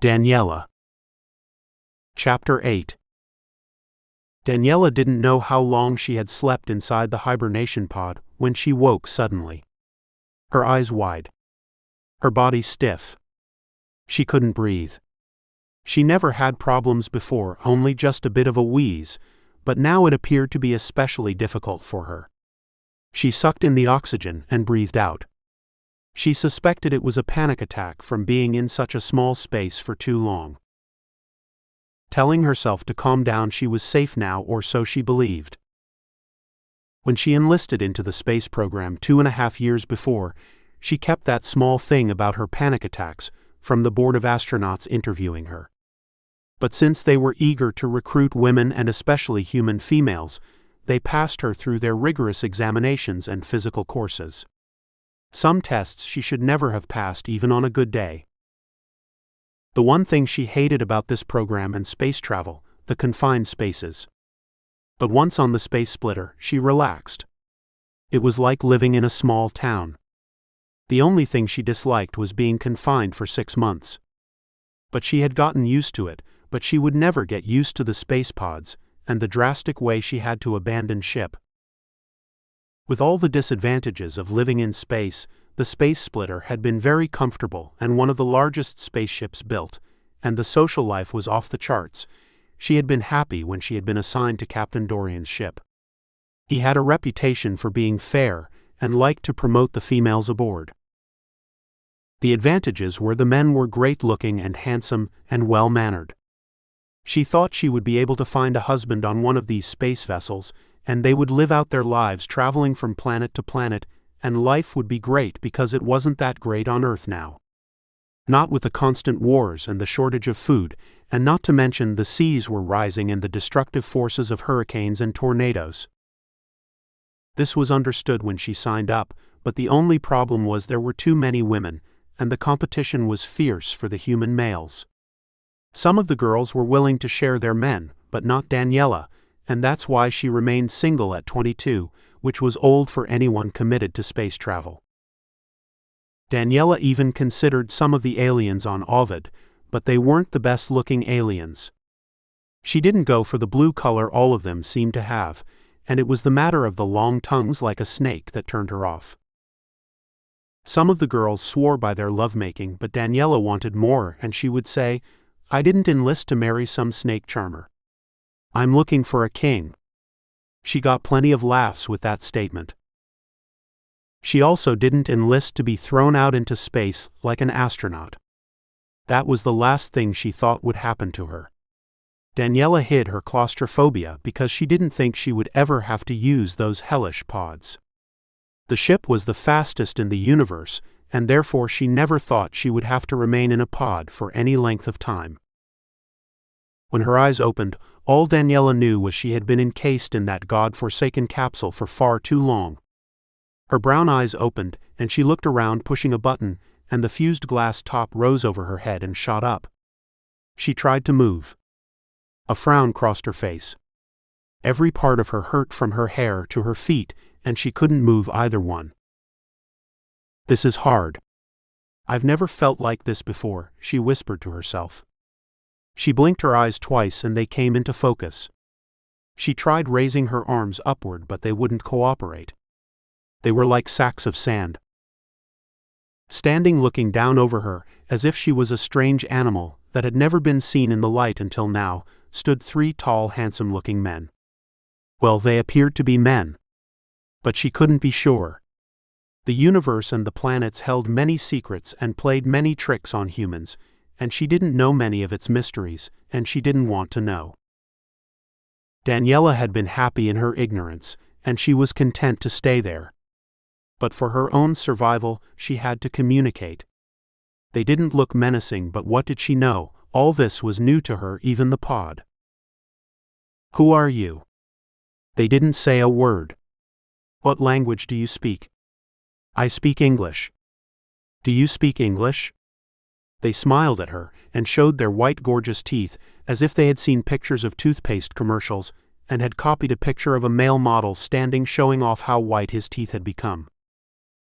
Danielle. Chapter 8. Danielle didn't know how long she had slept inside the hibernation pod when she woke suddenly. Her eyes wide. Her body stiff. She couldn't breathe. She never had problems before, only just a bit of a wheeze, but now it appeared to be especially difficult for her. She sucked in the oxygen and breathed out. She suspected it was a panic attack from being in such a small space for too long. Telling herself to calm down, she was safe now, or so she believed. When she enlisted into the space program 2.5 years before, she kept that small thing about her panic attacks from the board of astronauts interviewing her. But since they were eager to recruit women and especially human females, they passed her through their rigorous examinations and physical courses. Some tests she should never have passed even on a good day. The one thing she hated about this program and space travel, the confined spaces. But once on the space splitter, she relaxed. It was like living in a small town. The only thing she disliked was being confined for 6 months. But she had gotten used to it, but she would never get used to the space pods and the drastic way she had to abandon ship. With all the disadvantages of living in space, the space splitter had been very comfortable and one of the largest spaceships built, and the social life was off the charts. She had been happy when she had been assigned to Captain Dorian's ship. He had a reputation for being fair and liked to promote the females aboard. The advantages were the men were great-looking and handsome and well-mannered. She thought she would be able to find a husband on one of these space vessels, and they would live out their lives traveling from planet to planet, and life would be great because it wasn't that great on Earth now. Not with the constant wars and the shortage of food, and not to mention the seas were rising and the destructive forces of hurricanes and tornadoes. This was understood when she signed up, but the only problem was there were too many women, and the competition was fierce for the human males. Some of the girls were willing to share their men, but not Danielle, and that's why she remained single at 22, which was old for anyone committed to space travel. Danielle even considered some of the aliens on Ovid, but they weren't the best-looking aliens. She didn't go for the blue color all of them seemed to have, and it was the matter of the long tongues like a snake that turned her off. Some of the girls swore by their lovemaking, but Danielle wanted more, and she would say, "I didn't enlist to marry some snake charmer. I'm looking for a king." She got plenty of laughs with that statement. She also didn't enlist to be thrown out into space like an astronaut. That was the last thing she thought would happen to her. Danielle hid her claustrophobia because she didn't think she would ever have to use those hellish pods. The ship was the fastest in the universe, and therefore she never thought she would have to remain in a pod for any length of time. When her eyes opened, all Danielle knew was she had been encased in that god-forsaken capsule for far too long. Her brown eyes opened, and she looked around pushing a button, and the fused glass top rose over her head and shot up. She tried to move. A frown crossed her face. Every part of her hurt from her hair to her feet, and she couldn't move either one. "This is hard. I've never felt like this before," she whispered to herself. She blinked her eyes twice and they came into focus. She tried raising her arms upward, but they wouldn't cooperate. They were like sacks of sand. Standing looking down over her, as if she was a strange animal that had never been seen in the light until now, stood 3 tall, handsome-looking men. Well, they appeared to be men. But she couldn't be sure. The universe and the planets held many secrets and played many tricks on humans, and she didn't know many of its mysteries, and she didn't want to know. Danielle had been happy in her ignorance, and she was content to stay there. But for her own survival, she had to communicate. They didn't look menacing, but what did she know? All this was new to her, even the pod. "Who are you?" They didn't say a word. "What language do you speak?" "I speak English." "Do you speak English?" They smiled at her and showed their white gorgeous teeth as if they had seen pictures of toothpaste commercials and had copied a picture of a male model standing showing off how white his teeth had become.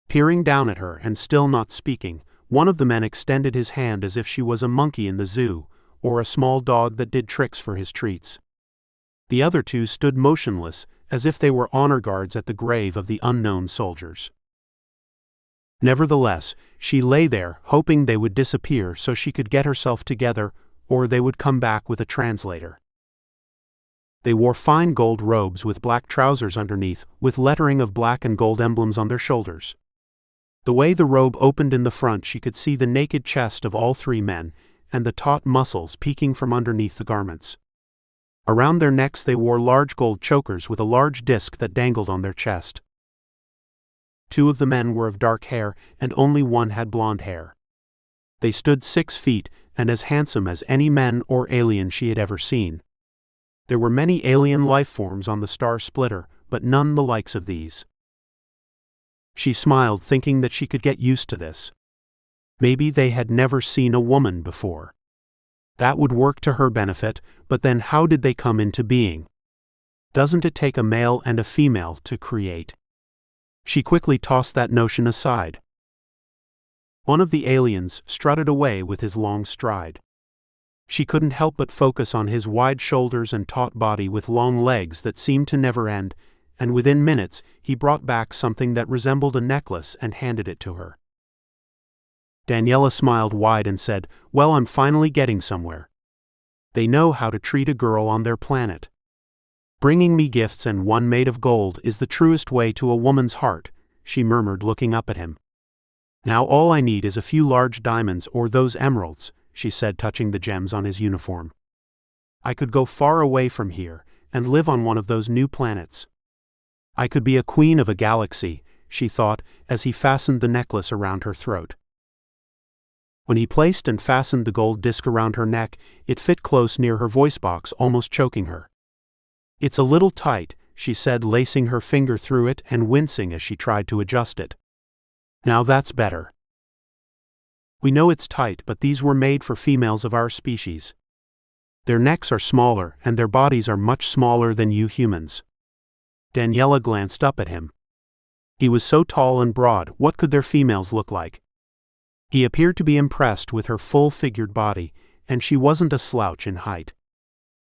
Peering down at her and still not speaking, One of the men extended his hand as if she was a monkey in the zoo, or a small dog that did tricks for his treats. The other two stood motionless, as if they were honor guards at the grave of the unknown soldiers. Nevertheless, she lay there, hoping they would disappear so she could get herself together, or they would come back with a translator. They wore fine gold robes with black trousers underneath, with lettering of black and gold emblems on their shoulders. The way the robe opened in the front, she could see the naked chest of all three men, and the taut muscles peeking from underneath the garments. Around their necks they wore large gold chokers with a large disc that dangled on their chest. Two of the men were of dark hair, and only one had blonde hair. They stood 6 feet, and as handsome as any men or alien she had ever seen. There were many alien life forms on the star splitter, but none the likes of these. She smiled, thinking that she could get used to this. Maybe they had never seen a woman before. That would work to her benefit, but then how did they come into being? Doesn't it take a male and a female to create? She quickly tossed that notion aside. One of the aliens strutted away with his long stride. She couldn't help but focus on his wide shoulders and taut body with long legs that seemed to never end, and within minutes he brought back something that resembled a necklace and handed it to her. Danielle smiled wide and said, "Well, I'm finally getting somewhere. They know how to treat a girl on their planet. Bringing me gifts and one made of gold is the truest way to a woman's heart," she murmured, looking up at him. "Now all I need is a few large diamonds or those emeralds," she said, touching the gems on his uniform. "I could go far away from here and live on one of those new planets. I could be a queen of a galaxy," she thought, as he fastened the necklace around her throat. When he placed and fastened the gold disc around her neck, it fit close near her voice box, almost choking her. "It's a little tight," she said, lacing her finger through it and wincing as she tried to adjust it. "Now that's better. We know it's tight, but these were made for females of our species. Their necks are smaller and their bodies are much smaller than you humans." Danielle glanced up at him. He was so tall and broad, what could their females look like? He appeared to be impressed with her full-figured body, and she wasn't a slouch in height.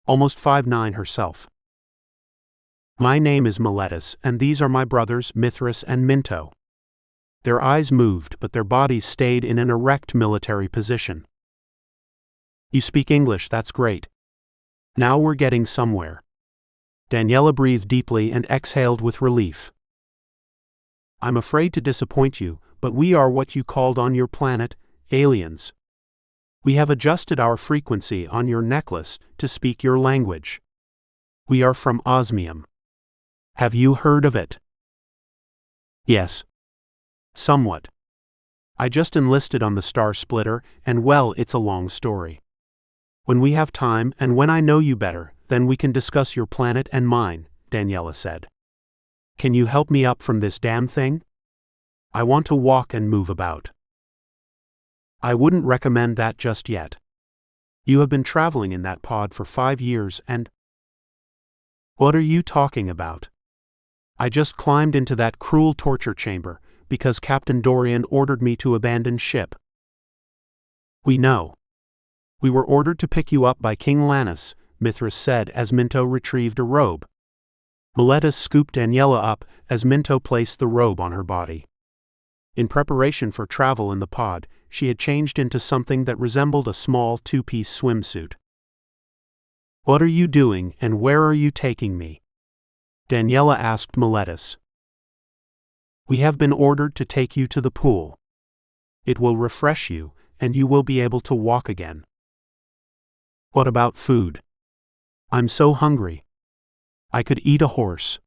Almost 5'9" herself. "My name is Millennium, and these are my brothers Mithras and Minto." Their eyes moved, but their bodies stayed in an erect military position. "You speak English, that's great. Now we're getting somewhere." Danielle breathed deeply and exhaled with relief. "I'm afraid to disappoint you, but we are what you called on your planet, aliens. We have adjusted our frequency on your necklace to speak your language. We are from osmium. Have you heard of it?" "Yes. Somewhat. I just enlisted on the Star Splitter, and well, it's a long story. When we have time and when I know you better, then we can discuss your planet and mine," Danielle said. "Can you help me up from this damn thing? I want to walk and move about." "I wouldn't recommend that just yet. You have been traveling in that pod for 5 years and—" "What are you talking about? I just climbed into that cruel torture chamber because Captain Dorian ordered me to abandon ship." "We know. We were ordered to pick you up by King Lannis," Mithras said as Minto retrieved a robe. Millennium scooped Danielle up as Minto placed the robe on her body. In preparation for travel in the pod, she had changed into something that resembled a small 2-piece swimsuit. "What are you doing and where are you taking me?" Danielle asked Millennium. "We have been ordered to take you to the pool. It will refresh you, and you will be able to walk again." "What about food? I'm so hungry. I could eat a horse."